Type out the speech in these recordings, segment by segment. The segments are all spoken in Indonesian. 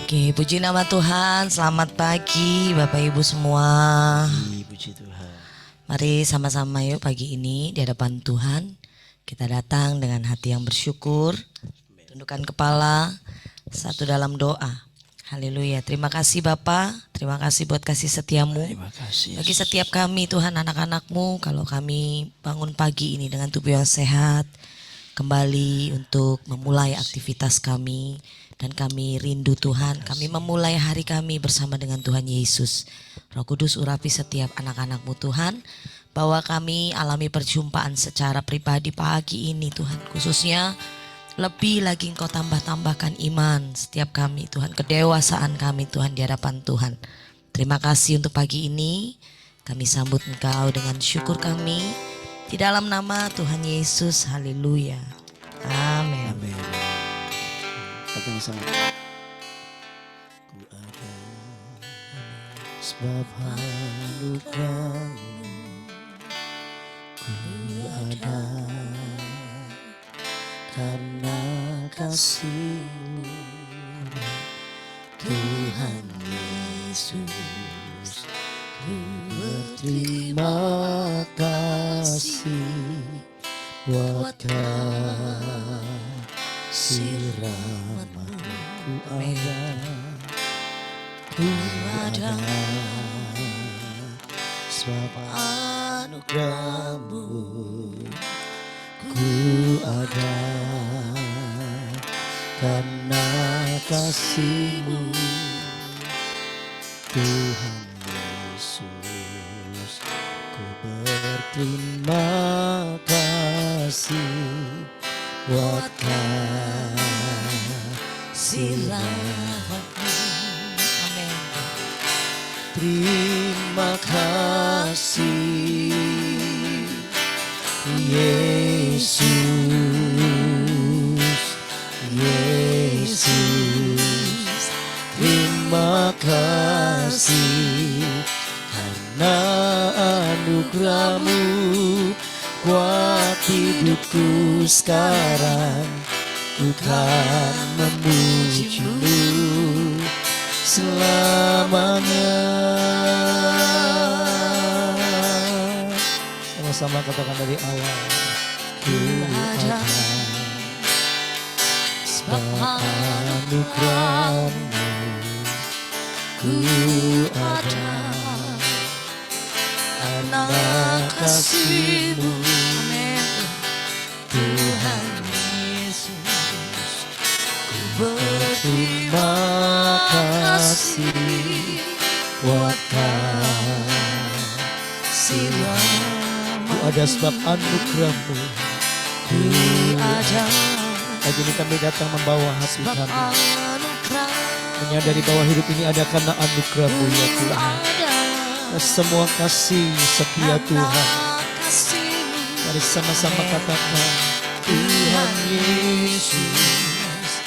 Oke, puji nama Tuhan. Selamat pagi Bapak Ibu semua. Puji Tuhan. Mari sama-sama yuk pagi ini di hadapan Tuhan. Kita datang dengan hati yang bersyukur. Tundukkan kepala, satu dalam doa. Haleluya. Terima kasih Bapa. Terima kasih buat kasih setiamu. Terima kasih. Bagi setiap kami Tuhan, anak-anakmu, kalau kami bangun pagi ini dengan tubuh yang sehat, kembali untuk memulai aktivitas kami. Dan kami rindu Tuhan, kami memulai hari kami bersama dengan Tuhan Yesus. Roh Kudus urapi setiap anak-anak-Mu Tuhan, bahwa kami alami perjumpaan secara pribadi pagi ini Tuhan. Khususnya lebih lagi Engkau tambah-tambahkan iman setiap kami Tuhan, kedewasaan kami Tuhan di hadapan Tuhan. Terima kasih untuk pagi ini, kami sambut Engkau dengan syukur kami. Di dalam nama Tuhan Yesus, haleluya. Amin. Amin. Kata yang sama. Ku ada sebab anugerah-Mu. Ku ada karena kasih-Mu. Tuhan Yesus, ku berterima kasih buat kasih rahmat-Mu. Ku ada sebab anugerah-Mu. Ku ada karena kasih-Mu. Tuhan Yesus, ku berterima kasih buat kasih rahmat-Mu. Amin. Terima kasih Yesus, Yesus. Terima kasih karena anugerah-Mu kuat hidupku sekarang. Ku kan memuji-Mu selamanya. Sama-sama katakan dari awal. Ku ada sebab anugerah-Mu. Ku ada karena kasih-Mu. Tuhan Yesus, ku berterima kasih buat kasih rahmat-Mu. Ku ada sebab anugerah-Mu. Ku ada. Pagi ini kami datang membawa hati kami, menyadari bahwa hidup ini ada karena anugerah-Mu ya Tuhan. Semua kasih setia Tuhan. Mari sama-sama katakan, Tuhan Yesus,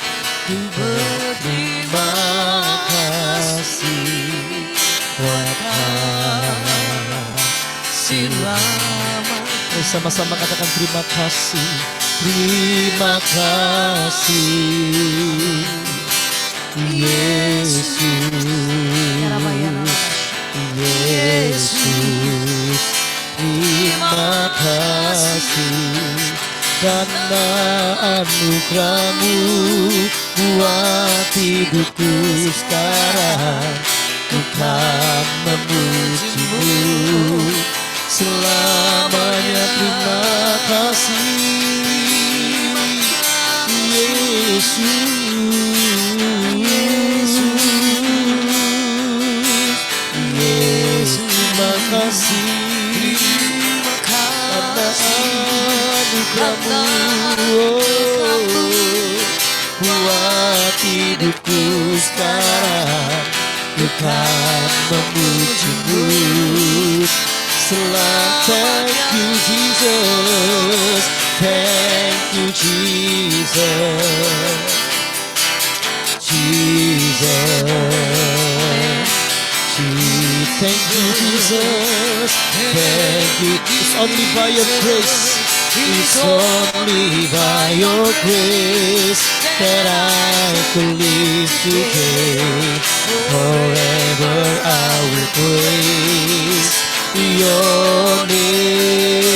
ku berterima kasih buat kasih rahmat. Mari sama-sama katakan terima kasih, terima kasih Yesus, Yesus. Terima kasih karena anugerah-Mu buat hidupku sekarang. Ku kan memuji-Mu selamanya. Terima kasih Yesus, Yesus. Terima kasih karena anugerah-Mu buat hidupku sekarang. Ku kan memuji-Mu selalu. Thank you Jesus, thank you Jesus, Jesus. Thank you Jesus, thank you. It's only by your grace. It's only by your grace that I could live today. Forever I will praise your name.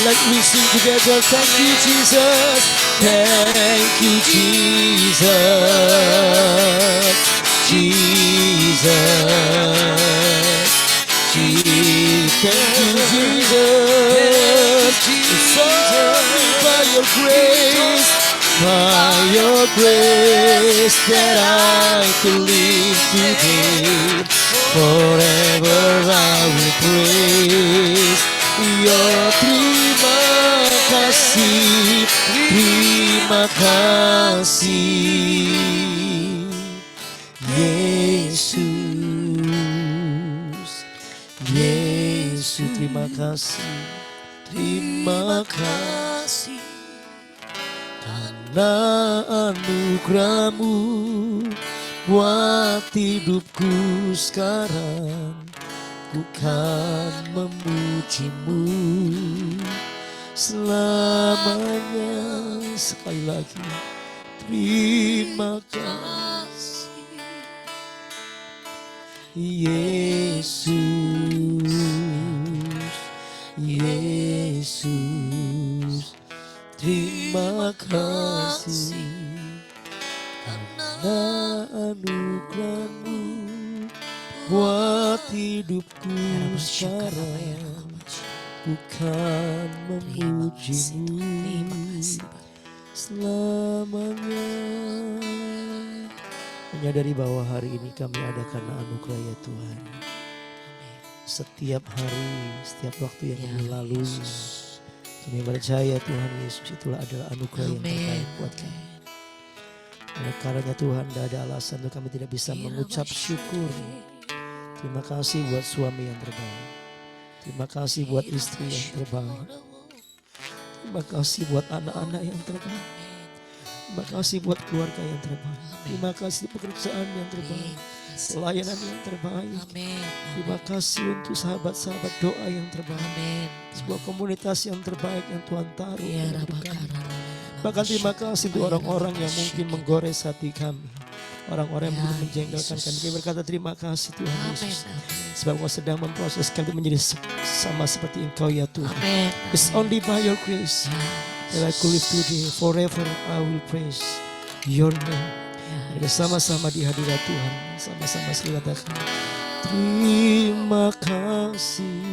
Let me sing together. Thank you, Jesus. Thank you, Jesus. Jesus. Thank you, Jesus. It's only by your grace that I can live today. Forever I will praise your terima kasih, Yesus. Yesus, terima kasih karena anugerah-Mu buat hidupku sekarang. Ku kan memuji-Mu selamanya. Sekali lagi, terima kasih, Yesus. Yesus, terima kasih karena anugerah-Mu buat hidupku sekarang. Ku kan memuji-Mu selamanya. Menyadari bahwa hari ini kami ada karena anugerah ya Tuhan. Setiap hari, setiap waktu yang kami lalui, kami percaya Tuhan Yesus itulah adalah anugerah yang terbaik buat kami. Oleh karena Tuhan, tidak ada alasan untuk kami tidak bisa mengucap syukur. Terima kasih buat suami yang terbaik. Terima kasih buat istri yang terbaik. Terima kasih buat anak-anak yang terbaik. Terima kasih buat keluarga yang terbaik. Terima kasih pekerjaan yang terbaik. Pelayanan yang terbaik. Terima kasih untuk sahabat-sahabat doa yang terbaik. Sebuah komunitas yang terbaik yang Tuhan taruh dalam hidup kami. Bahkan terima kasih untuk orang-orang yang mungkin menggores hati kami. Orang-orang yang mungkin menjengkelkan kami. Kami berkata terima kasih Tuhan Yesus. Sebab Engkau sedang memproses kami menjadi sama seperti Engkau ya Tuhan. It's only by your grace that I could live today. Forever I will praise your name. Bersama-sama di hadirat Tuhan. Sama-sama sekali katakan terima kasih,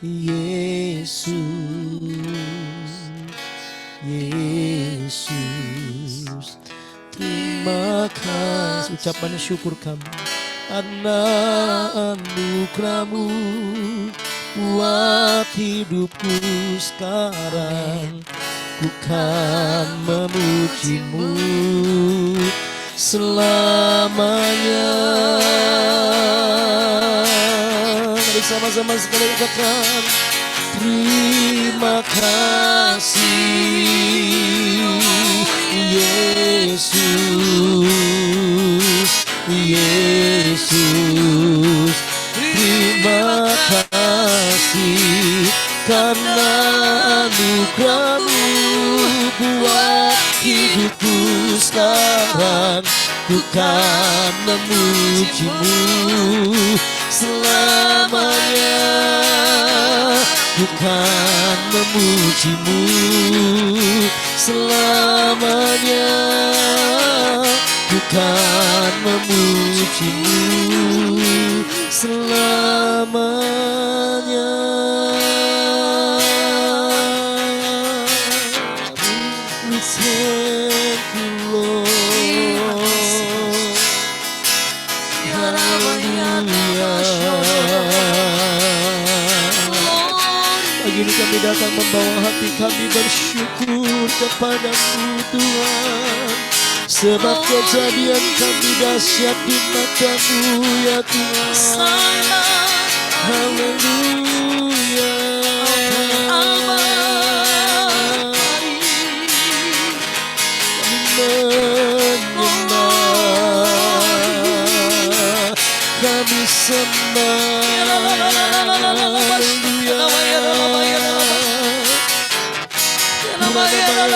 Yesus. Yesus, terima kasih. Ucapan syukur kami karena anugerah-Mu buat hidupku sekarang. Ku kan memuji-Mu selamanya. Mari sama-sama sekali katakan terima kasih, Yesus. Yesus, terima kasih karena anugerah-Mu buat hidupku sekarang. Ku kan memuji-Mu selamanya. Ku kan memuji-Mu selamanya. Ku kan memuji-Mu selamanya. We thank you Lord. Pagi ini kami datang membawa hati kami bersyukur kepadamu Tuhan. Sebab kejadian kami dahsyat di mata-Mu ya Tuhan. Haleluya. Kami senang, kami senang. Terima kasih Tuhan.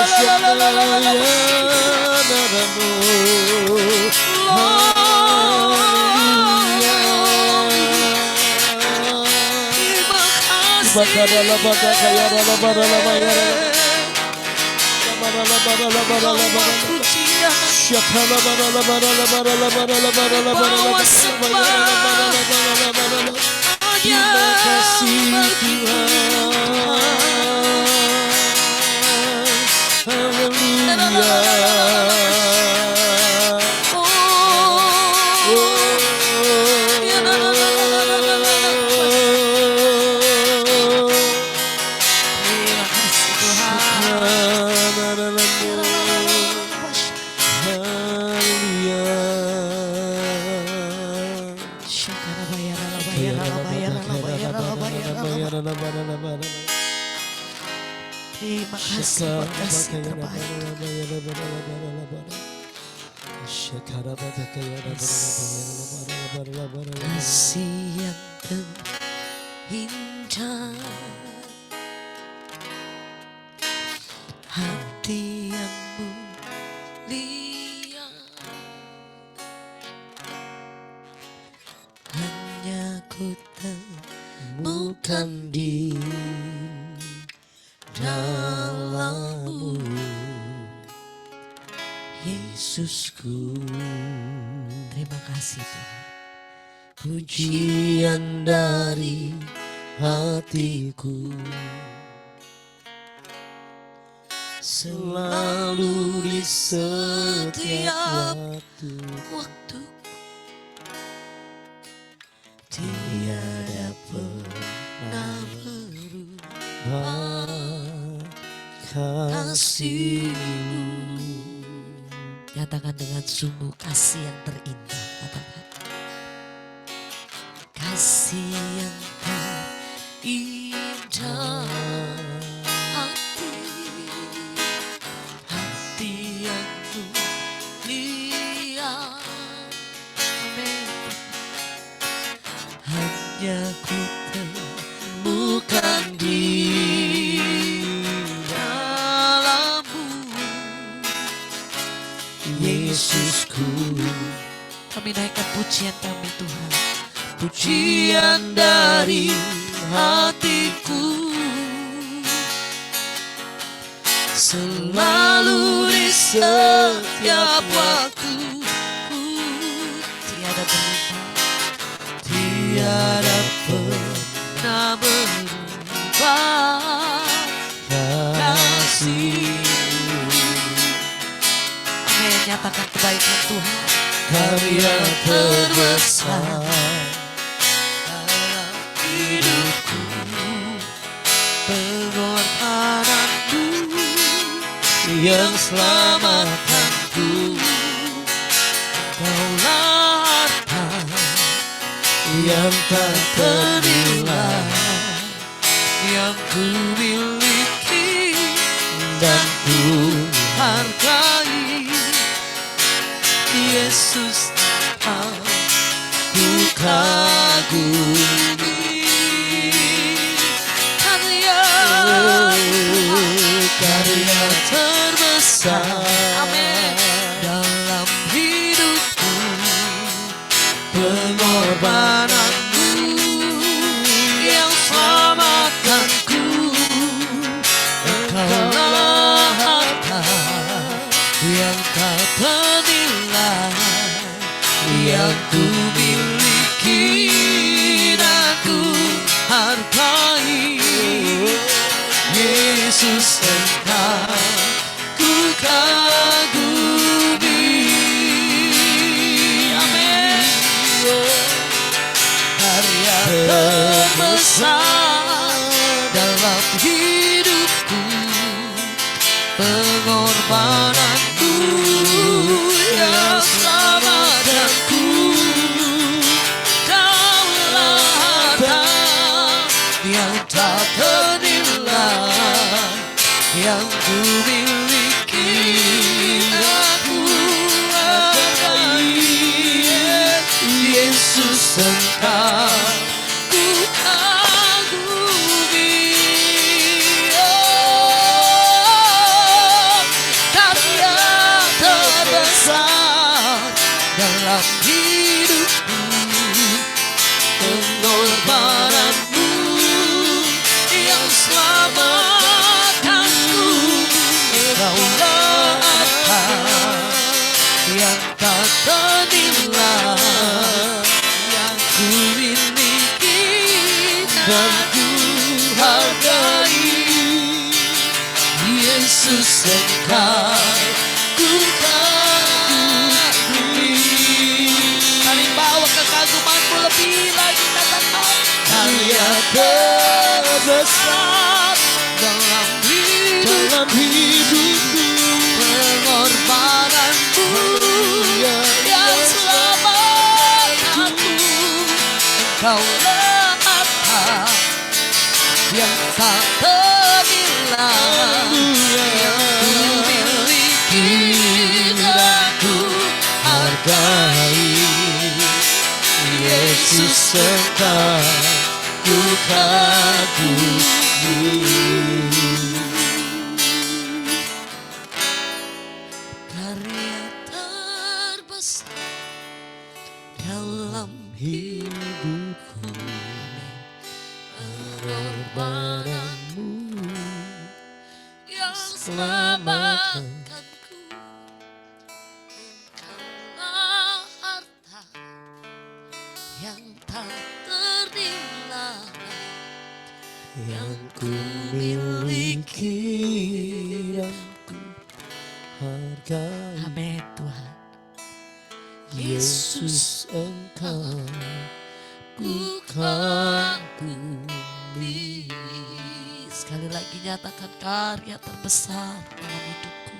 Terima kasih buat kasih terbaik. Kasih yang terindah, hati yang mulia, hanya ku temukan di dalam-Mu, Yesusku. Terima kasih Tuhan. Pujian dari hatiku selalu di setiap waktu, tiada pernah berubah kasih-Mu. Nyatakan dengan sungguh kasih yang terindah. Katakan kasih yang terindah, hati yang mulia. Amin. Hanya ku temukan di Yesusku. Kami naikkan pujian kami Tuhan, pujian dari hatiku selalu di setiap waktu, tiada berubah, tiada pernah berubah kasih-Mu. Nyatakan kebaikan Tuhan, karya terbesar dalam hidupku, pengorbanan-Mu yang selamatkanku. Kaulah harta yang tak ternilai, yang ku miliki dan ku hargai. Yesus, ku kagumi karya terbesar, amin, dalam hidupku, pengorbanan-Mu yang selamatkanku. Engkaulah harta yang tak ternilai, yang ku miliki dan ku hargai. Yesus, Engkau ku kagumi, amin. Karya terbesar dalam hidupku, pengorbanan-Mu yang selamatkanku. Kaulah harta yang tak ternilai, yang ku miliki dan ku hargai. Yesus, Engkau ku kagumi. Engkau ku kagumi. Mari bawa kekagumanmu lebih lagi, katakan Karya terbesar dalam dalam hidupku, pengorbananmu yang selamatkanku. Engkaulah harta yang tak ternilai, yang ku miliki dan ku hargai. Yesus Engkau ku kagumi. Karya terbesar dalam Hidupku, pengorbananmu yang selamatkanku. Engkaulah harta yang tak ternilai, yang ku miliki dan ku hargai. Amin Tuhan. Yesus Engkau ku kagumi. Sekali lagi nyatakan karya terbesar dalam hidupku.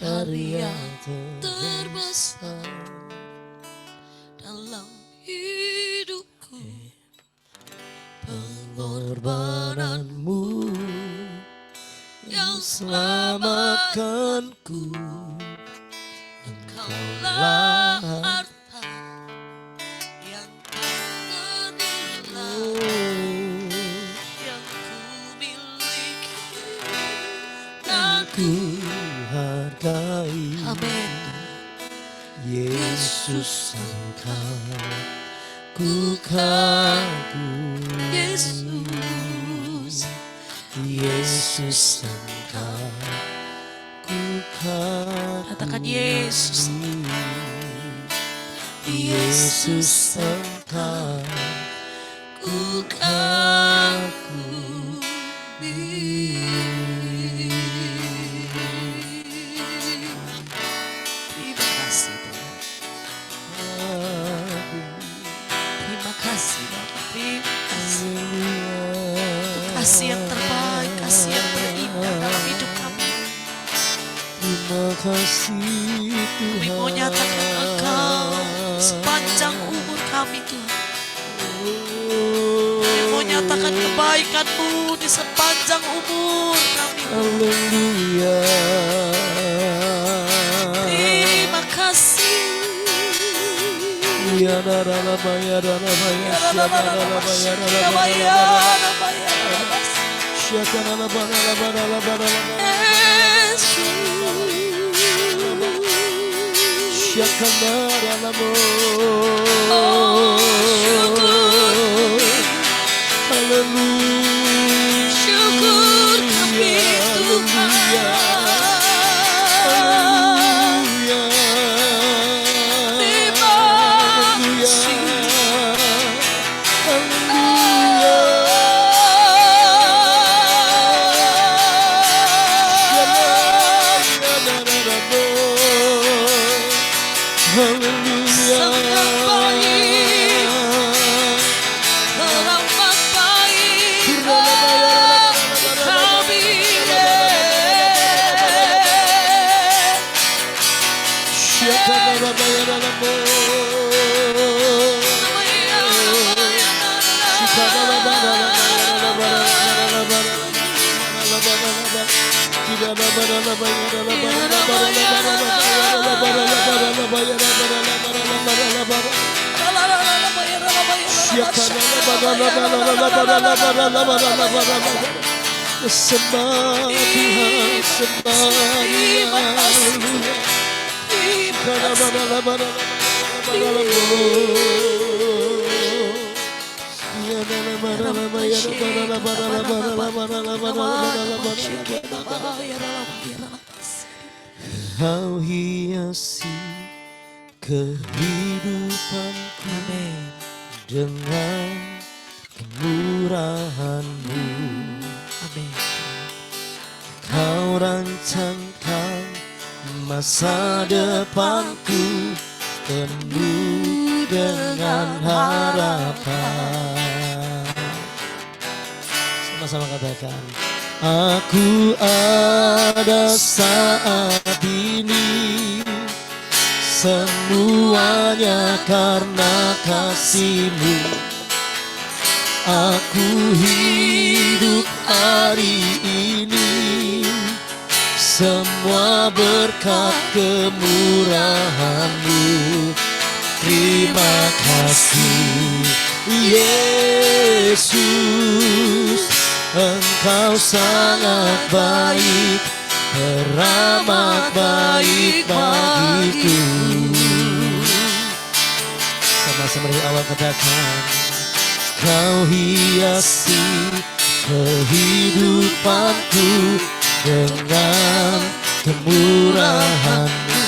Karya Terbesar dalam hidupku. pengorbananmu Yang selamatkanku. Engkaulah harta yang tak ternilai, yang ku miliki dan Ku hargai. amin. Yesus Engkau ku kagumi. Yesus, Yesus Engkau ku kagumi. katakan Yesus. Yesus Engkau Ku kagumi. Terima kasih Tuhan. Terima kasih Bapak. Terima kasih. Kasih yang terbaik, kasih yang terindah dalam hidup kami. Terima kasih Kami Tuhan. mau nyatakan Engkau sepanjang umur kami Tuhan. Kami mau nyatakan kebaikan-Mu di sepanjang umur kami. Haleluya. Terima kasih. Ya daraba ya daraba ya daraba ya daraba ya Syukur kami Tuhan. Sembah Tuhan, sembah Dia. Kau hiasi kehidupanku dengan kemurahan-Mu. Kau rancangkan masa depanku penuh dengan harapan. Sama-sama katakan, aku ada saat ini, semuanya karena kasih-Mu. Aku hidup hari ini, semua berkat kemurahan-Mu. Terima kasih Yesus, Engkau sangat baik, teramat baik bagiku. Sama-sama dari awal katakan, Kau hiasi kehidupanku dengan kemurahan-Mu.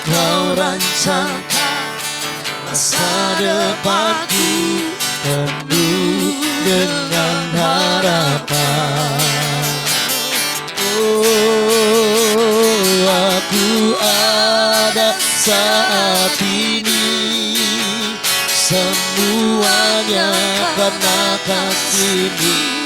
Kau rancangkan masa depanku penuh dengan harapan. Oh, aku ada saat ini, semuanya karena kasih-Mu.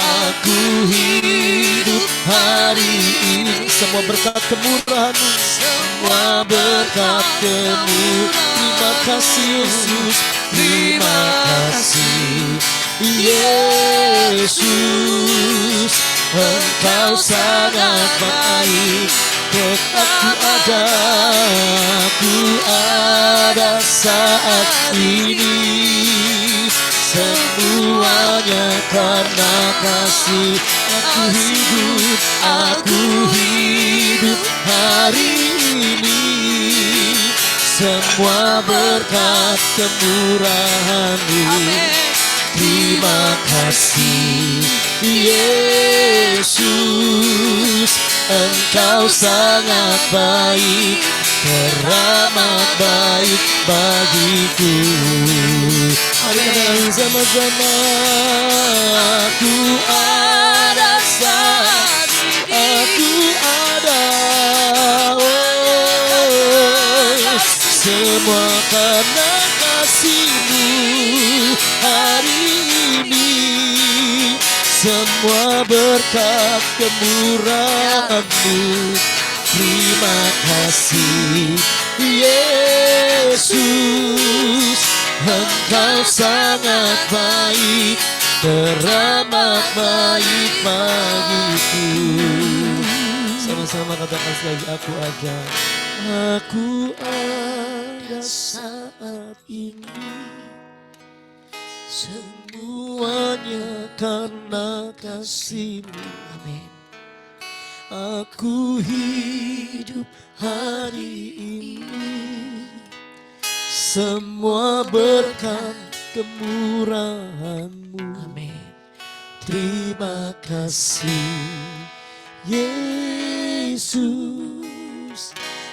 Aku hidup hari ini, semua berkat kemurahan-Mu, semua berkat kemurahan-Mu. Terima kasih Yesus, terima kasih Yesus, Engkau sangat baik. Aku ada saat ini, semuanya karena kasih. Aku hidup hari ini, semua berkat kemurahan-Mu. Terima kasih Yesus, Engkau sangat baik, teramat baik bagiku. Mari kita nyanyi sama-sama. Aku ada saat aku ada, oh, semua karena kasih-Mu hari ini, semua berkat kemurahan-Mu. Terima kasih Yesus, Engkau sangat baik, teramat baik bagiku. Sama-sama katakan sekali, aku ada saat ini, semuanya karena kasih-Mu. Amin. Aku hidup hari ini, semua berkat kemurahan-Mu. Amin. Terima kasih Yesus,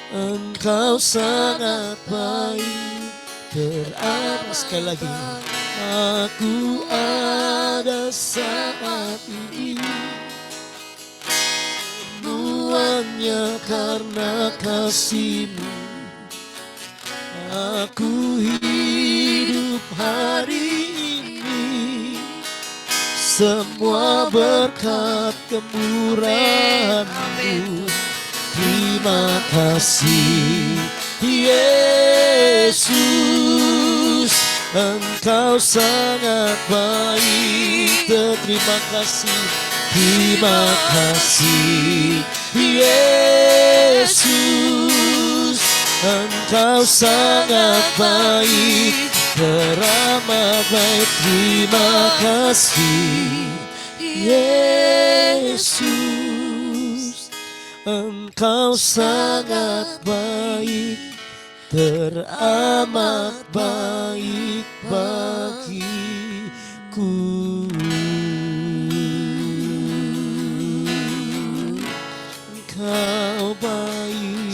Engkau sangat baik, teramat. Sekali lagi, aku ada saat ini, semuanya karena kasih-Mu. Aku hidup hari ini, semua berkat kemurahan-Mu. Terima kasih Yesus, Engkau sangat baik. Terima kasih, terima kasih Yesus, Engkau sangat baik, teramat baik. Terima kasih Yesus, Engkau sangat baik, teramat baik bagiku. Engkau baik,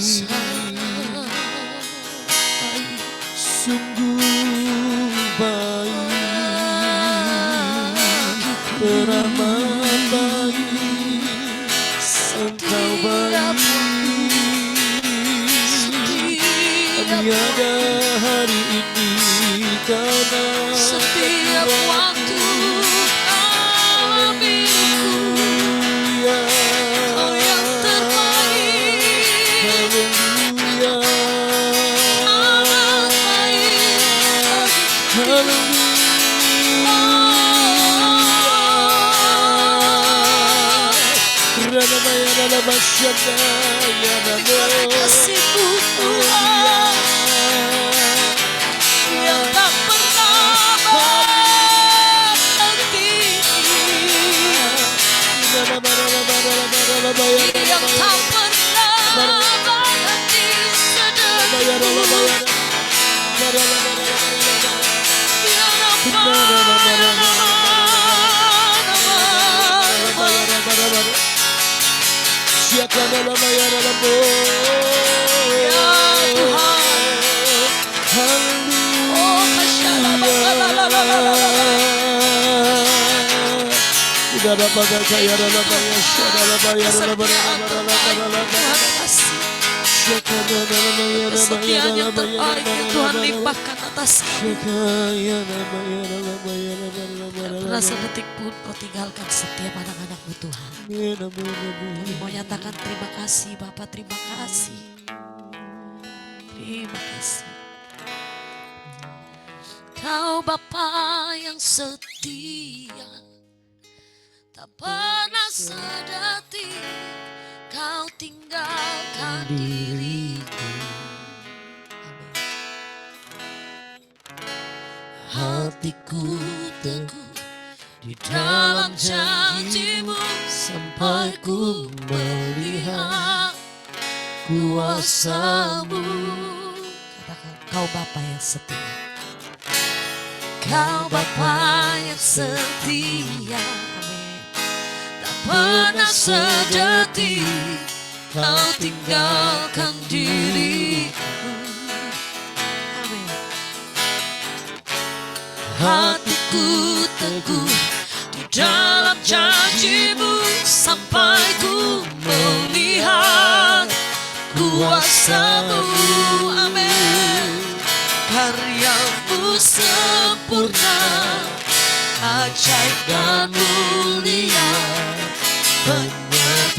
sungguh baik, teramat tiada hari ini karena setiap waktu dalam hidupku. Kau yang terbaik, Haleluya, amat baik. haleluya. Rana maya rana masyada ya Karena rana. kasih-Mu Tuhan yang tak pernah berhenti, yang tak pernah berhenti sedetikpun. Siapa dalam maya dalam Ya Tuhan, oh tidak dapat saya dalam maya dalam maya dalam kesetiaan terbaik Tuhan kasih, kesetiaan yang terbaik yang Tuhan limpahkan atas kami. Tak pernah sedetik pun Kau tinggalkan setiap anak-anak-Mu Tuhan. Kami mau nyatakan terima kasih Bapa, terima kasih. Terima kasih. Kau Bapa yang setia, tak pernah sedetik Kau tinggalkan diriku. Amin. Hatiku teguh di dalam janji-Mu sampai ku melihat kuasa-Mu. Katakan, Kau Bapa yang setia. Kau Bapa yang setia. Amin. Tak pernah sedetik Kau tinggalkan diriku. Amin. Hatiku teguh di dalam janji-Mu sampai ku melihat kuasa-Mu. Amin. Karya-Mu sempurna, ajaib dan mulia.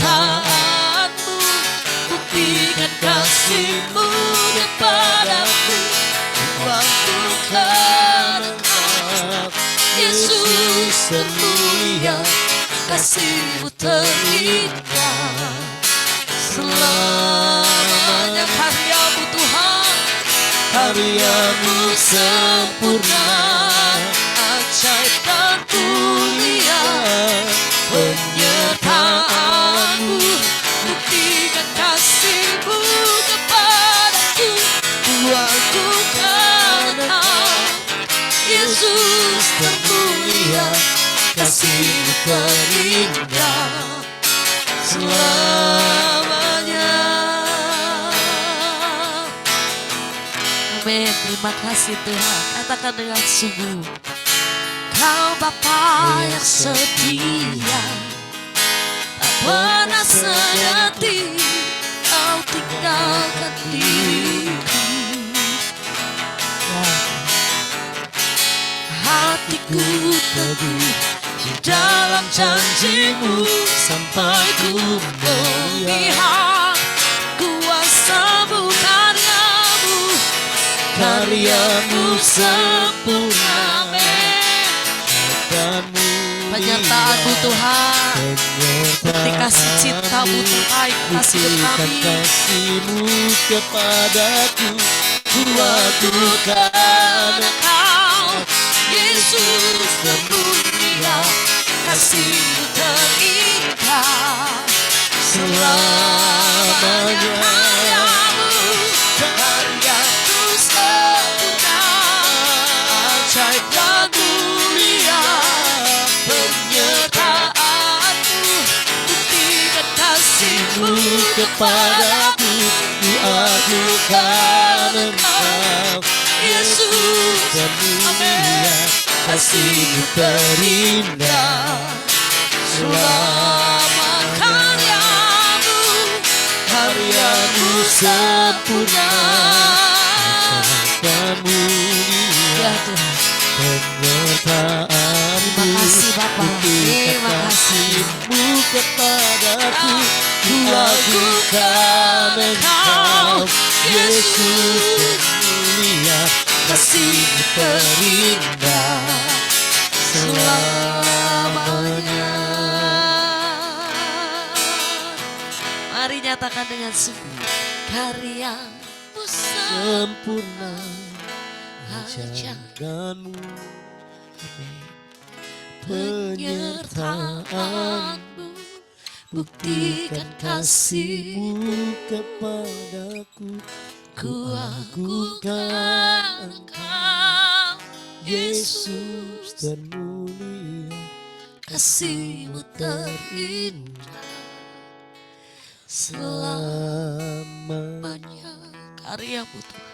Penyertaan-Mu buktikan kasih-Mu kepadaku. Waktukan Engkau, Yesus termulia, kasih-Mu terindah. Selamanya karya-Mu Tuhan, karya-Mu sempurna, ajaib dan mulia. Penyertaan-Mu buktikan kasih-Mu kepadaku. Kuakukan Engkau, Yesus termulia, kasih-Mu terindah selamanya. Amin. Terima kasih Tuhan. Katakan dengan sungguh, Kau Bapa yang setia, tak pernah sedetik Kau tinggalkan diriku. Hatiku teguh di dalam janji-Mu sampai ku melihat kuasa-Mu, karya-Mu, karya-Mu sempurna. Penyertaan-Mu Tuhan, bukti kasih cinta-Mu Tuhan, kasih kami. kasih-Mu kepadaku. Kuakukan Engkau, Yesus termulia, kasih-Mu terindah selamanya. Karya-Mu sempurna, ajaib dan mulia. Penyertaan-Mu buktikan kasih-Mu kepadaku. Kuakukan Engkau, Yesus termulia, kasih-Mu terindah. Selama karya-Mu, karya-Mu sempurna, penyertaanmu. Terima kasih Bapa, terima kasih. Kasih-Mu kepadaku, ku agungkan Engkau, Yesus mulia, kasih-Mu terindah selamanya. Mari nyatakan dengan sungguh, karyamu Sempurna ajaranmu, penyertaanmu, buktikan kasih-Mu kepadaku, ku agungkan Engkau, Yesus termulia, kasih-Mu terindah selamanya. Karyamu Tuhan,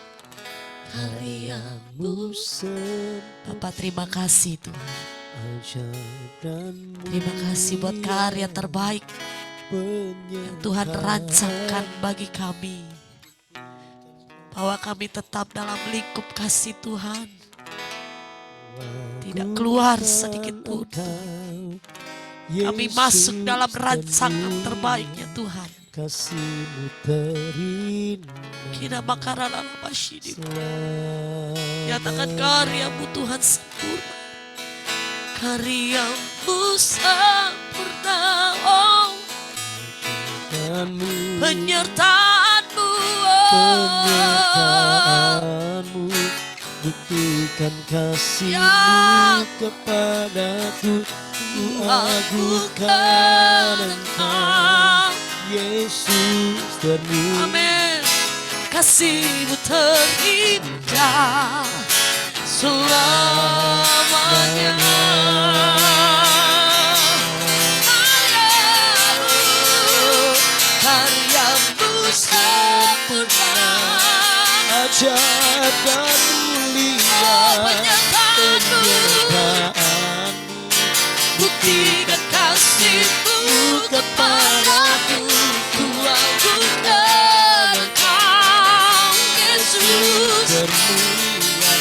Karyamu sempurna Bapak terima kasih Tuhan. ajaranmu, Terima kasih buat karya terbaik yang Tuhan rancangkan bagi kami. Bahwa kami tetap dalam lingkup kasih Tuhan. Tidak keluar sedikit pun. Kami masuk dalam rancangan terbaiknya Tuhan. Kasih-Mu terindah Kina makanan ala masyidi. Nyatakan karyamu Tuhan sempurna. Karyamu sempurna, oh, penyertaanmu, oh, penyertaanmu, buktikan kasih-Mu Ya. kepadaku, ku agungkan agungkan Engkau, Yesus termulia. amin. Kasih-Mu terindah selamanya. Karyamu sempurna, Ajaib dan mulia, penyertaanmu, penyertaanmu, buktikan kasih-Mu kepadaku, ku agungkan Engkau, Yesus termulia,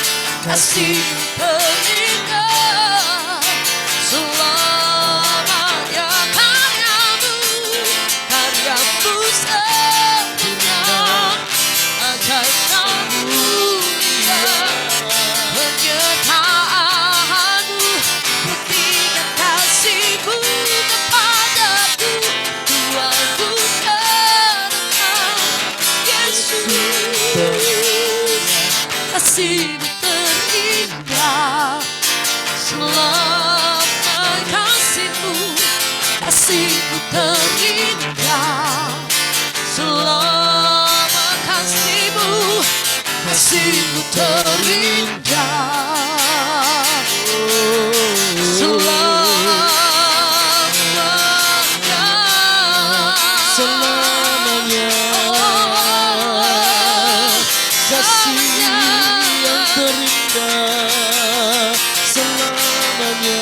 kasih-Mu terindah selamanya. Karyamu sempurna, ajaib dan mulia, penyertaanmu, buktikan kasih-Mu kepadaku, ku agungkan Engkau, Yesus. Kasih-Mu terindah selama kasih-Mu, kasih-Mu terindah selama kasih-Mu, kasih-Mu terindah selamanya. selamanya. Kasih yang terindah selamanya.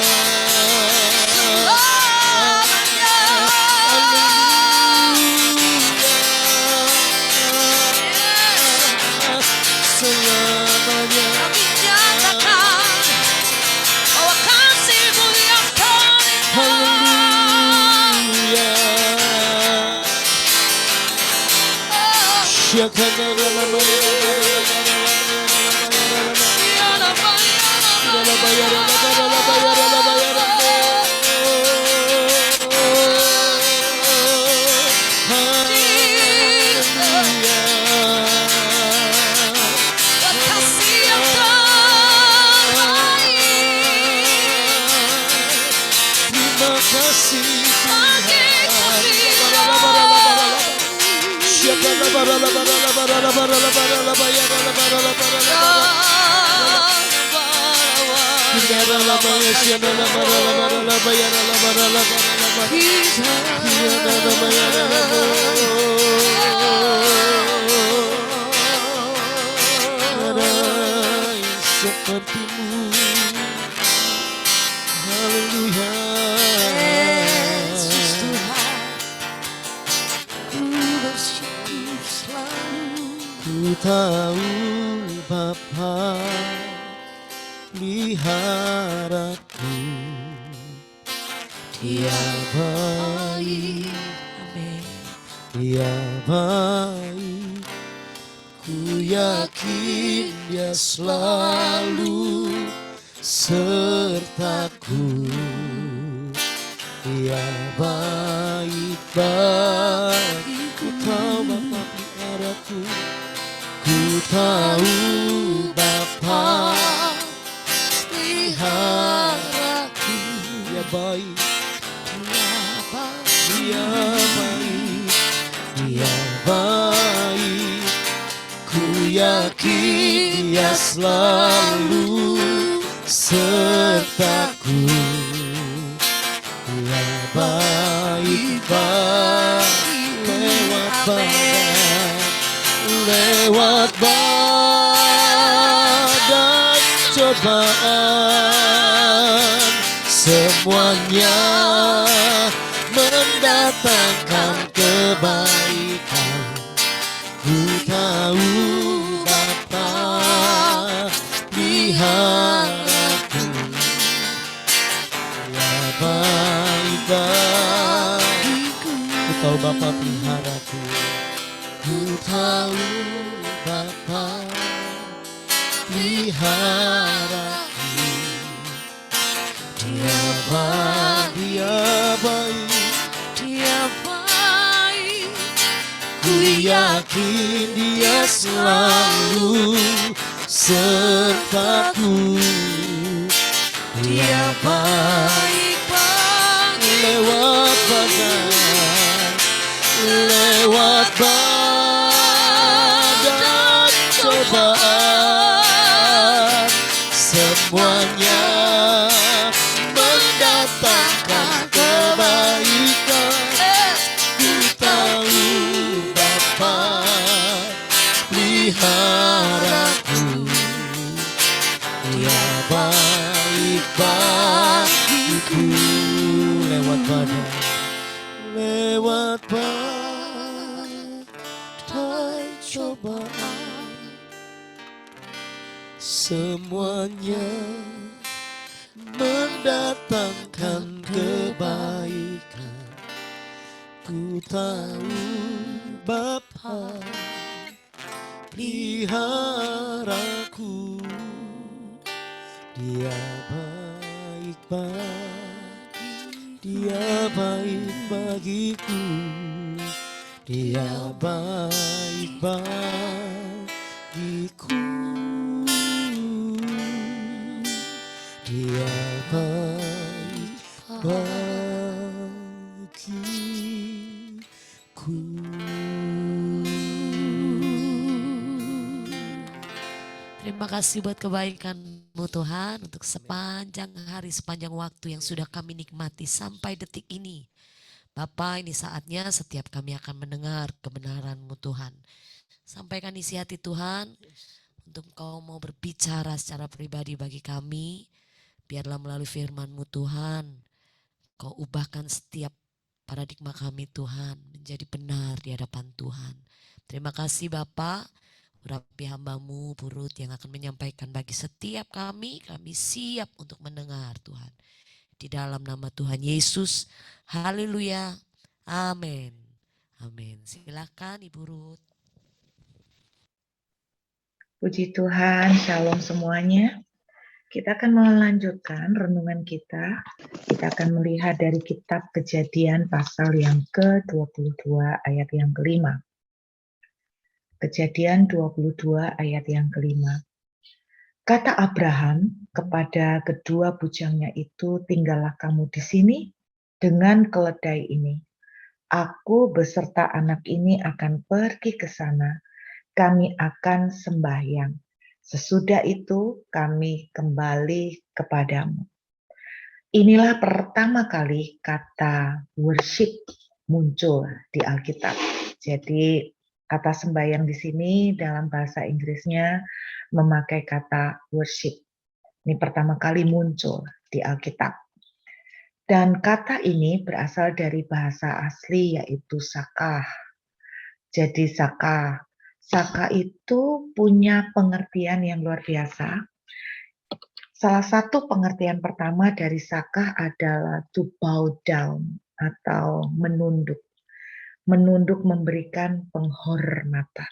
Selamanya. Kami nyatakan bahwa kasih-Mu yang terindah. Haleluya. Kasih yang terbaik Terima kasih bagi kami. Sepertimu, haleluya. Yesus Tuhan, ku bersyukur selalu. Ku tahu Bapa pelihara Dia baik, Amin. Dia baik. Ku yakin Dia selalu sertaku. Dia baik bagiku. Ku tahu Bapa peliharaku. Ku tahu Bapa peliharaku. Dia baik, Dia baik, Dia baik. Ku yakin Dia selalu sertaku. Dia baik baik. Lewat badai cobaan, semuanya mendatangkan kebaikan. Ku tahu Bapa peliharaku. Dia baik bagiku. Ku tahu Bapa peliharaku. Ku tahu Bapa peliharaku. Dia baik, Dia baik, Dia baik. ku yakin Dia selalu sertaku. Dia baik bagi lewat badai, lewat badai cobaan, semuanya mendatangkan kebaikan. Ku tahu Bapa peliharaku. Dia baik bagiku. Lewat badai, lewat badai cobaan, semuanya mendatangkan kebaikan. Ku tahu Bapa peliharaku. Dia baik bagi, Dia baik bagiku. Dia baik bagiku. Dia baik bagiku. Terima kasih buat kebaikan-Mu Tuhan untuk sepanjang hari, sepanjang waktu yang sudah kami nikmati sampai detik ini. Bapa, ini saatnya setiap kami akan mendengar kebenaran-Mu Tuhan. Sampaikan isi hati Tuhan untuk Engkau mau berbicara secara pribadi bagi kami. Biarlah melalui firman-Mu Tuhan, Kau ubahkan setiap paradigma kami Tuhan menjadi benar di hadapan Tuhan. Terima kasih Bapa. Urapi hamba-Mu Purut yang akan menyampaikan bagi setiap kami siap untuk mendengar Tuhan. Di dalam nama Tuhan Yesus, haleluya, amin. Amin. Silakan Ibu Ruth. Puji Tuhan, shalom semuanya. Kita akan melanjutkan renungan kita. Kita akan melihat dari kitab Kejadian pasal yang ke-22 ayat yang kelima. Kejadian 22 ayat yang kelima. Kata Abraham kepada kedua bujangnya itu, tinggallah kamu di sini dengan keledai ini. Aku beserta anak ini akan pergi ke sana. Kami akan sembahyang. Sesudah itu kami kembali kepadamu. Inilah pertama kali kata worship muncul di Alkitab. Jadi kata sembahyang di sini dalam bahasa Inggrisnya memakai kata worship. Ini pertama kali muncul di Alkitab. Dan kata ini berasal dari bahasa asli yaitu sakah. Jadi sakah. Sakah itu punya pengertian yang luar biasa. Salah satu pengertian pertama dari sakah adalah to bow down atau menunduk. Menunduk memberikan penghormatan.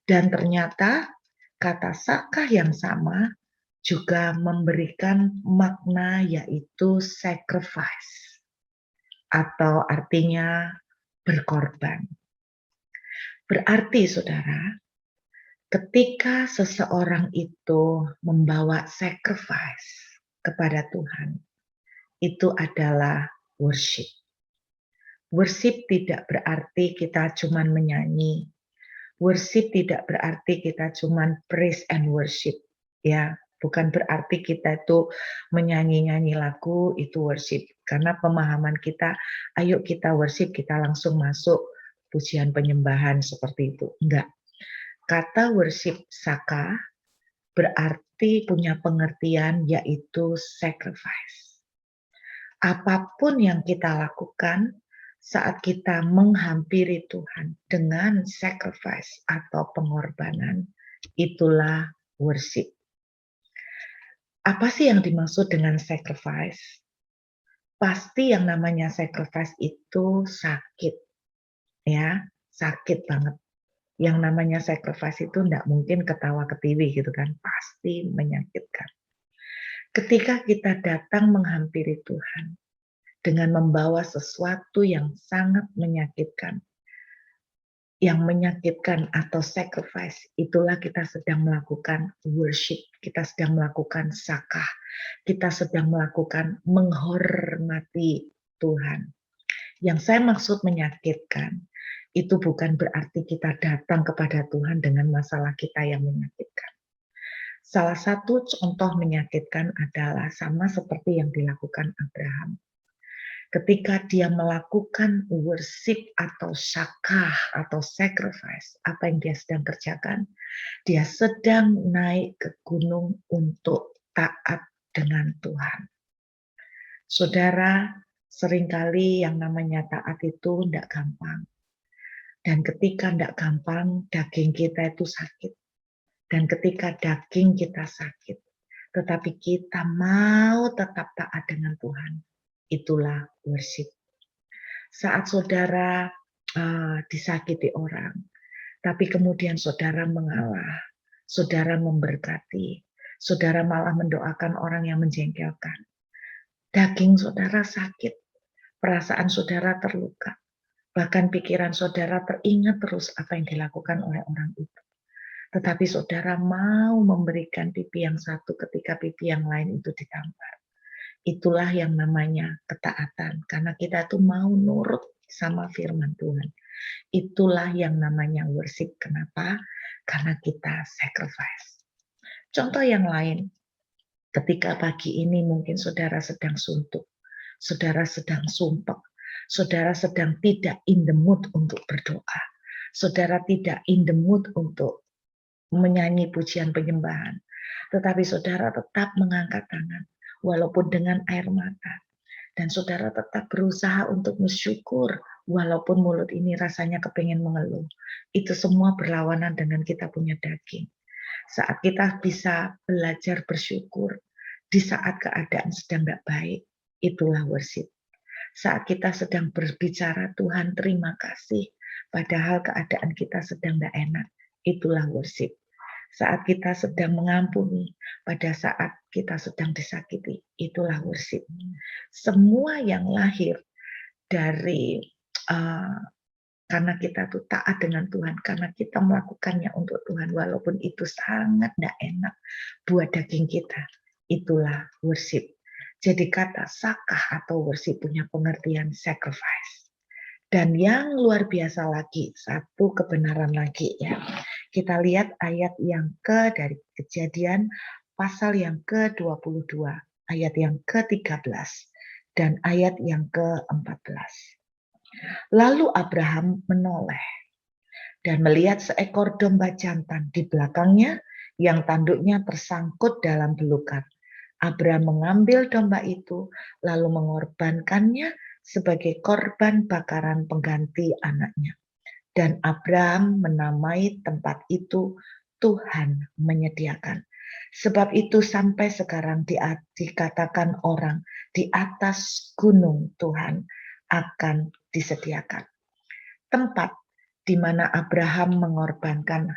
Dan ternyata kata sakah yang sama juga memberikan makna yaitu sacrifice atau artinya berkorban. Berarti saudara, ketika seseorang itu membawa sacrifice kepada Tuhan, itu adalah worship. Worship tidak berarti kita cuman menyanyi. Worship tidak berarti kita cuman praise and worship. Ya, bukan berarti kita itu menyanyi-nyanyi lagu itu worship. Karena pemahaman kita, ayo kita worship, kita langsung masuk pujian penyembahan seperti itu. Enggak. Kata worship saka berarti punya pengertian yaitu sacrifice. Apapun yang kita lakukan saat kita menghampiri Tuhan dengan sacrifice atau pengorbanan, itulah worship. Apa sih yang dimaksud dengan sacrifice? Pasti yang namanya sacrifice itu sakit, ya, sakit banget. Yang namanya sacrifice itu tidak mungkin ketawa ketiwi gitu kan, pasti menyakitkan. Ketika kita datang menghampiri Tuhan dengan membawa sesuatu yang sangat menyakitkan, atau sacrifice, itulah kita sedang melakukan worship, kita sedang melakukan sakah, kita sedang melakukan menghormati Tuhan. Yang saya maksud menyakitkan, itu bukan berarti kita datang kepada Tuhan dengan masalah kita yang menyakitkan. Salah satu contoh menyakitkan adalah sama seperti yang dilakukan Abraham. Ketika dia melakukan worship atau sakah atau sacrifice, apa yang dia sedang kerjakan? Dia sedang naik ke gunung untuk taat dengan Tuhan. Saudara, seringkali yang namanya taat itu tidak gampang. Dan ketika tidak gampang, daging kita itu sakit. Dan ketika daging kita sakit, tetapi kita mau tetap taat dengan Tuhan, itulah worship. Saat saudara disakiti orang, tapi kemudian saudara mengalah, saudara memberkati, saudara malah mendoakan orang yang menjengkelkan. Daging saudara sakit, perasaan saudara terluka. Bahkan pikiran saudara teringat terus apa yang dilakukan oleh orang itu. Tetapi saudara mau memberikan pipi yang satu ketika pipi yang lain itu ditampar. Itulah yang namanya ketaatan. Karena kita tuh mau nurut sama firman Tuhan. Itulah yang namanya worship. Kenapa? Karena kita sacrifice. Contoh yang lain, ketika pagi ini mungkin saudara sedang suntuk, saudara sedang sumpek, saudara sedang tidak in the mood untuk berdoa. Saudara tidak in the mood untuk menyanyi pujian penyembahan. Tetapi saudara tetap mengangkat tangan, walaupun dengan air mata. Dan saudara tetap berusaha untuk bersyukur, walaupun mulut ini rasanya kepengen mengeluh. Itu semua berlawanan dengan kita punya daging. Saat kita bisa belajar bersyukur, di saat keadaan sedang tidak baik, itulah worship. Saat kita sedang berbicara, Tuhan terima kasih, padahal keadaan kita sedang tidak enak, itulah worship. Saat kita sedang mengampuni, pada saat kita sedang disakiti, itulah worship. Semua yang lahir dari karena kita tuh taat dengan Tuhan, karena kita melakukannya untuk Tuhan, walaupun itu sangat tidak enak buat daging kita, itulah worship. Jadi kata sakah atau worship punya pengertian sacrifice. Dan yang luar biasa lagi, satu kebenaran lagi ya. Kita lihat ayat yang dari Kejadian pasal yang ke-22, ayat yang ke-13 dan ayat yang ke-14. Lalu Abraham menoleh dan melihat seekor domba jantan di belakangnya yang tanduknya tersangkut dalam belukar. Abraham mengambil domba itu lalu mengorbankannya sebagai korban bakaran pengganti anaknya. Dan Abraham menamai tempat itu Tuhan menyediakan. Sebab itu sampai sekarang dikatakan orang di atas gunung Tuhan akan disediakan. Tempat di mana Abraham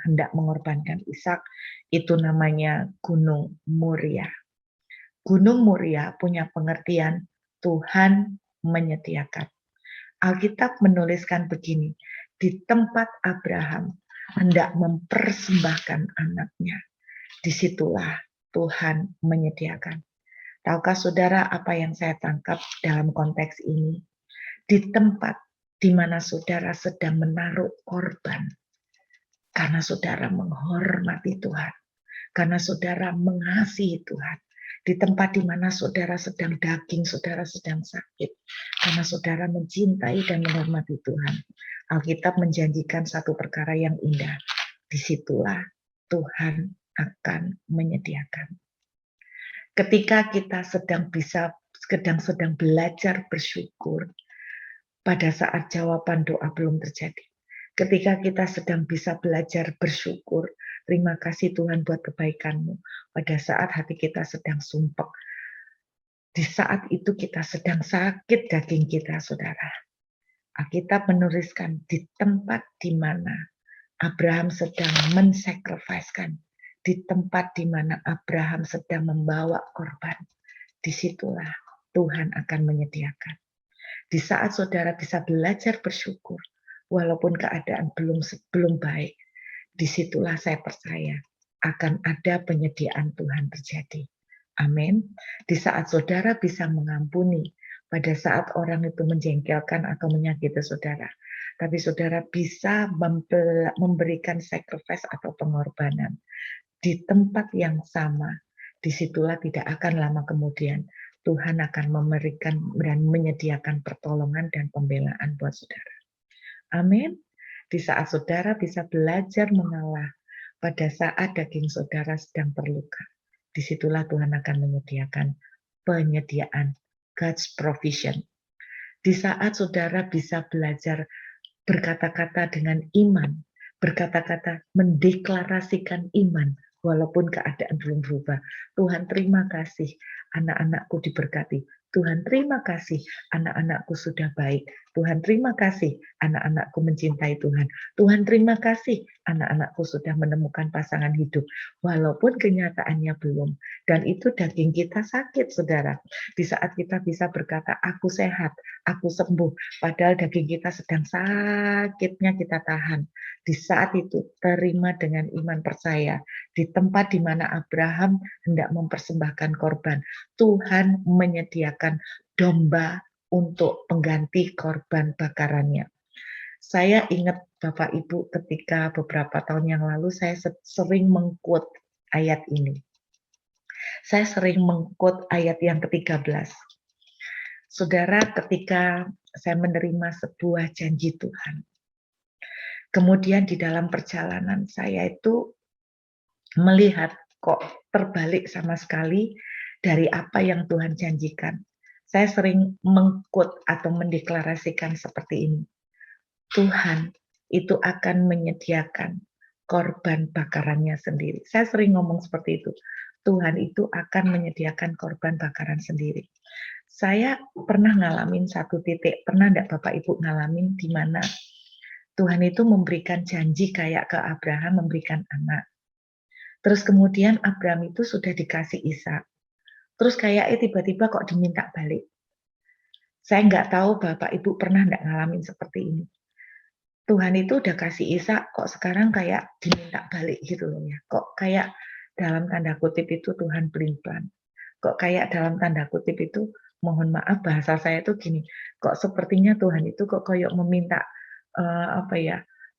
hendak mengorbankan Ishak itu namanya Gunung Moria. Gunung Moria punya pengertian Tuhan menyediakan. Alkitab menuliskan begini, di tempat Abraham hendak mempersembahkan anaknya, disitulah Tuhan menyediakan. Tahukah saudara apa yang saya tangkap dalam konteks ini? Di tempat di mana saudara sedang menaruh korban, karena saudara menghormati Tuhan, karena saudara mengasihi Tuhan, di tempat di mana saudara sedang daging, saudara sedang sakit, karena saudara mencintai dan menghormati Tuhan. Alkitab menjanjikan satu perkara yang indah, disitulah Tuhan akan menyediakan. Ketika kita sedang belajar bersyukur, pada saat jawaban doa belum terjadi. Ketika kita sedang bisa belajar bersyukur, terima kasih Tuhan buat kebaikan-Mu. Pada saat hati kita sedang sumpek, di saat itu kita sedang sakit daging kita, saudara. Alkitab menuliskan di tempat di mana Abraham sedang mensakrifiskan, di tempat di mana Abraham sedang membawa korban, disitulah Tuhan akan menyediakan. Di saat saudara bisa belajar bersyukur, walaupun keadaan belum baik, disitulah saya percaya akan ada penyediaan Tuhan terjadi. Amin. Di saat saudara bisa mengampuni, pada saat orang itu menjengkelkan atau menyakiti saudara, tapi saudara bisa memberikan sacrifice atau pengorbanan di tempat yang sama, disitulah tidak akan lama kemudian Tuhan akan memberikan dan menyediakan pertolongan dan pembelaan buat saudara. Amin. Di saat saudara bisa belajar mengalah pada saat daging saudara sedang terluka, disitulah Tuhan akan menyediakan penyediaan, God's provision. Di saat saudara bisa belajar berkata-kata dengan iman, berkata-kata mendeklarasikan iman, walaupun keadaan belum berubah. Tuhan terima kasih, anak-anakku diberkati. Tuhan terima kasih, anak-anakku sudah baik. Tuhan terima kasih, anak-anakku mencintai Tuhan. Tuhan terima kasih, anak-anakku sudah menemukan pasangan hidup. Walaupun kenyataannya belum. Dan itu daging kita sakit, saudara. Di saat kita bisa berkata, aku sehat, aku sembuh. Padahal daging kita sedang sakitnya kita tahan. Di saat itu, terima dengan iman percaya. Di tempat di mana Abraham hendak mempersembahkan korban, Tuhan menyediakan domba untuk pengganti korban bakarannya. Saya ingat Bapak Ibu ketika beberapa tahun yang lalu saya sering mengquote ayat ini. Saya sering mengquote ayat yang ke-13. Saudara, ketika saya menerima sebuah janji Tuhan, kemudian di dalam perjalanan saya itu melihat kok terbalik sama sekali dari apa yang Tuhan janjikan. Saya sering mengquote atau mendeklarasikan seperti ini. Tuhan itu akan menyediakan korban bakarannya sendiri. Saya sering ngomong seperti itu. Tuhan itu akan menyediakan korban bakaran sendiri. Saya pernah ngalamin satu titik, pernah enggak Bapak Ibu ngalamin di mana Tuhan itu memberikan janji kayak ke Abraham memberikan anak. Terus kemudian Abraham itu sudah dikasih Ishak. Terus kayaknya tiba-tiba kok diminta balik. Saya nggak tahu Bapak Ibu pernah nggak ngalamin seperti ini. Tuhan itu udah kasih Ishak, kok sekarang kayak diminta balik gitu loh ya. Kok kayak dalam tanda kutip itu Tuhan pelin-pelan. Kok kayak dalam tanda kutip itu, mohon maaf bahasa saya itu gini, kok sepertinya Tuhan itu kok kayak meminta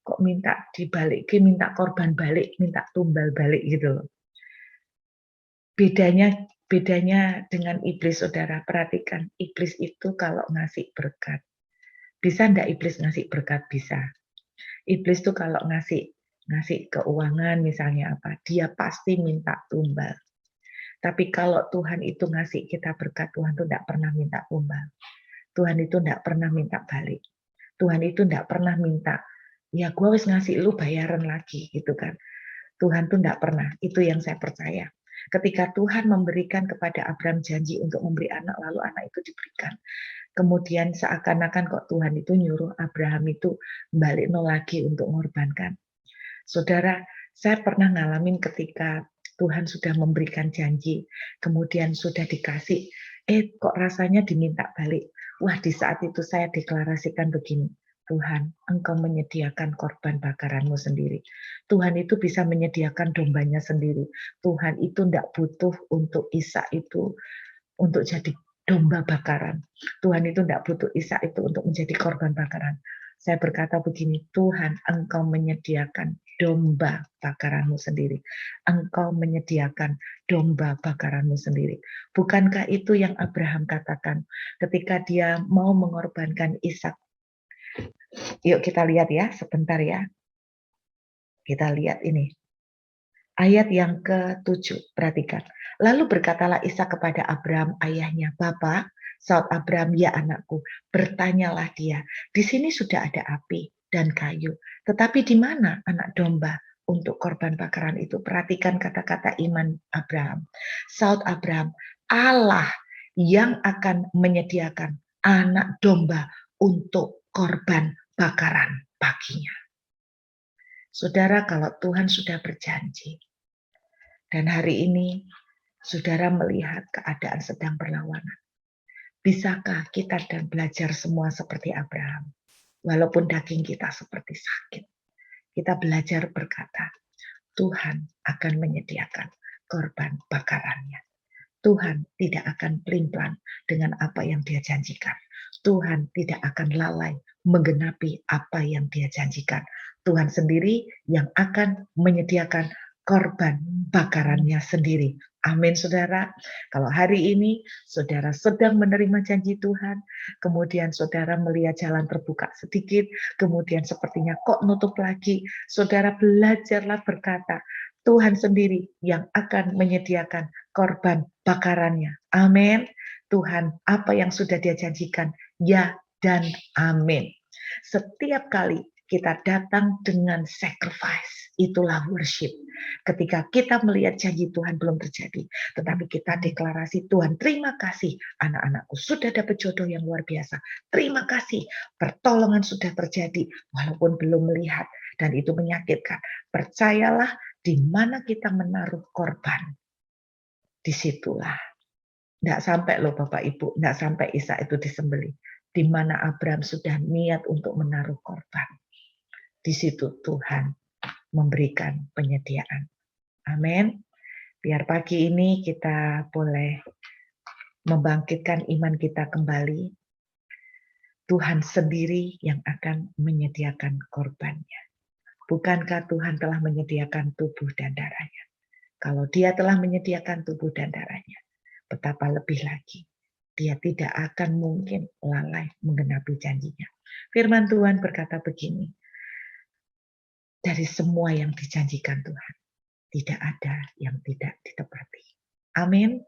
kok minta dibalik, minta korban balik, minta tumbal balik gitu loh. Bedanya dengan iblis, saudara, perhatikan, iblis itu kalau ngasih berkat, bisa enggak iblis ngasih berkat? Bisa. Iblis tuh kalau ngasih keuangan misalnya apa, dia pasti minta tumbal. Tapi kalau Tuhan itu ngasih kita berkat, Tuhan tuh enggak pernah minta tumbal. Tuhan itu enggak pernah minta balik. Tuhan itu enggak pernah minta, ya gue wis ngasih lu bayaran lagi gitu kan. Tuhan tuh enggak pernah, itu yang saya percaya. Ketika Tuhan memberikan kepada Abraham janji untuk memberi anak, lalu anak itu diberikan. Kemudian seakan-akan kok Tuhan itu nyuruh Abraham itu balik nol lagi untuk mengorbankan. Saudara, saya pernah ngalamin ketika Tuhan sudah memberikan janji, kemudian sudah dikasih, kok rasanya diminta balik. Wah, di saat itu saya deklarasikan begini, Tuhan, Engkau menyediakan korban bakaranmu sendiri. Tuhan itu bisa menyediakan dombanya sendiri. Tuhan itu tidak butuh untuk Ishak itu untuk jadi domba bakaran. Tuhan itu tidak butuh Ishak itu untuk menjadi korban bakaran. Saya berkata begini, Tuhan, Engkau menyediakan domba bakaranmu sendiri. Engkau menyediakan domba bakaranmu sendiri. Bukankah itu yang Abraham katakan ketika dia mau mengorbankan Ishak? Yuk kita lihat ya, sebentar ya. Kita lihat ini. Ayat yang ke-7, perhatikan. Lalu berkatalah Ishak kepada Abraham ayahnya, Bapak, saud Abraham, ya anakku, bertanyalah dia, di sini sudah ada api dan kayu, tetapi di mana anak domba untuk korban bakaran itu? Perhatikan kata-kata iman Abraham. Saud Abraham, Allah yang akan menyediakan anak domba untuk korban bakaran baginya. Saudara, kalau Tuhan sudah berjanji, dan hari ini saudara melihat keadaan sedang berlawanan, bisakah kita dan belajar semua seperti Abraham? Walaupun daging kita seperti sakit, kita belajar berkata, Tuhan akan menyediakan korban bakarannya. Tuhan tidak akan pelin-pelan dengan apa yang Dia janjikan. Tuhan tidak akan lalai menggenapi apa yang Dia janjikan. Tuhan sendiri yang akan menyediakan korban bakarannya sendiri. Amin, saudara. Kalau hari ini saudara sedang menerima janji Tuhan, kemudian saudara melihat jalan terbuka sedikit, kemudian sepertinya kok nutup lagi, saudara belajarlah berkata, Tuhan sendiri yang akan menyediakan korban bakarannya. Amin. Tuhan, apa yang sudah Dia janjikan, ya dan amin. Setiap kali kita datang dengan sacrifice, itulah worship. Ketika kita melihat janji Tuhan belum terjadi, tetapi kita deklarasi, Tuhan terima kasih, anak-anakku sudah dapat jodoh yang luar biasa. Terima kasih, pertolongan sudah terjadi, walaupun belum melihat, dan itu menyakitkan. Percayalah, di mana kita menaruh korban, disitulah. Tidak sampai loh Bapak Ibu, tidak sampai Ishak itu disembelih. Di mana Abraham sudah niat untuk menaruh korban, di situ Tuhan memberikan penyediaan. Amin. Biar pagi ini kita boleh membangkitkan iman kita kembali. Tuhan sendiri yang akan menyediakan korbannya. Bukankah Tuhan telah menyediakan tubuh dan darahnya? Kalau Dia telah menyediakan tubuh dan darahnya, betapa lebih lagi Dia tidak akan mungkin lalai menggenapi janjinya. Firman Tuhan berkata begini, dari semua yang dijanjikan Tuhan, tidak ada yang tidak ditepati. Amin.